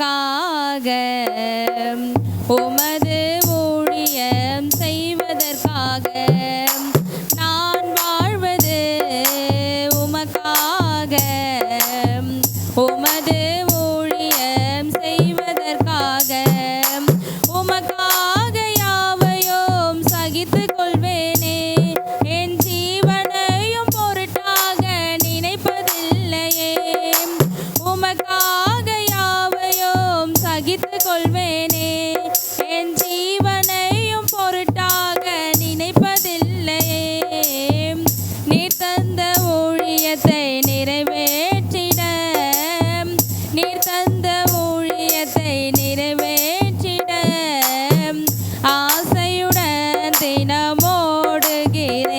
உமக்காக உமது ஊழியம் செய்வதற்காக நான் வாழ்வது உமக்காக உமது ஊழியம் செய்வதற்காக உமக்காக யாவையும் சகித்துக் கொள்வேனே என் ஜீவனையும் பொருட்டாக நினைப்பதில்லையே உமக்காக யாவையும் சகித்துக் கொள்வேனே என் ஜீவனையும் பொருட்டாக நினைப்பதில்லையே நீர் தந்த ஊழியத்தை நிறைவேற்றிட நீர் தந்த ஊழியத்தை நிறைவேற்றிட ஆசையுடன் தினமோடுகிறேன்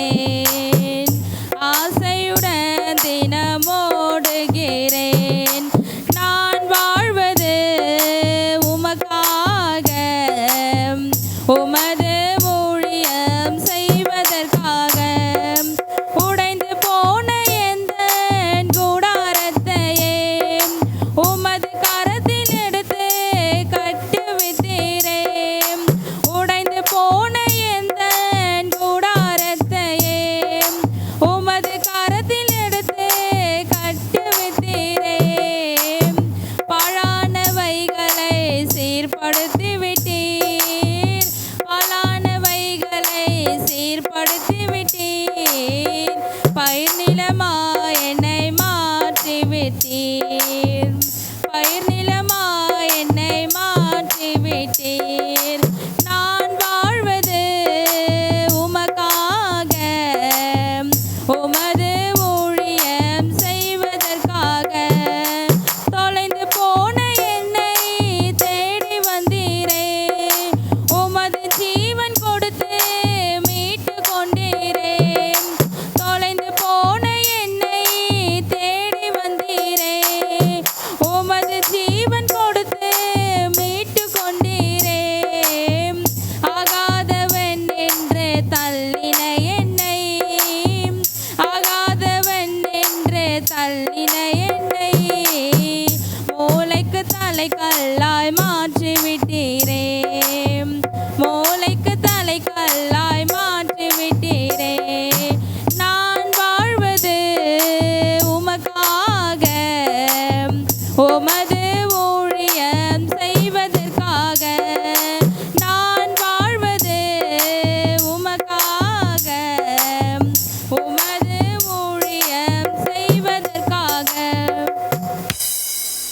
ஆசையுடன் தினமோடுகிறேன் நான் வாழ்வது உமக்காக உமது ஊழியம் செய்வதற்காக உடைந்து போன எந்தன் கூடாரத்தையே உமது கரத்தில் எடுத்து கட்டுவித்தீரே உடைந்து போன எந்தன் கூடாரத்தையே உமது கரத்தில் எடுத்து கட்டுவித்தீரே பாழானவைகளை சீர்படுத்தி விட்டீர் பாழானவைகளை சீர்படுத்தி விட்டீர் பயிர் நிலமாய் என்னை மாற்றி விட்டீர் பயிர் நிலமாய் என்னை மாற்றி விட்டீர் நான் வாழ்வது உமக்காக உமது ஊழியம் செய்வதற்காக தொலைந்து போன என்னை தேடி வந்தீரே உமது ஜீவன் கொடுத்து மீட்டு கொண்டீரே தொலைந்து போன என்னை தேடி வந்தீரே உமது ஜீவன் கொடுத்து மீட்டு கொண்டீரே ஆகாதவன் என்று தள்ளின என்னை ஆகாதவன் என்று தள்ளின என்னை மூளைக்கு தலைக்கல்லாய் மாற்றி விட்டீரே மூளைக்கு தலைக்கல்லாய் மாற்றி விட்டீரே நான் வாழ்வது உமக்காக உமது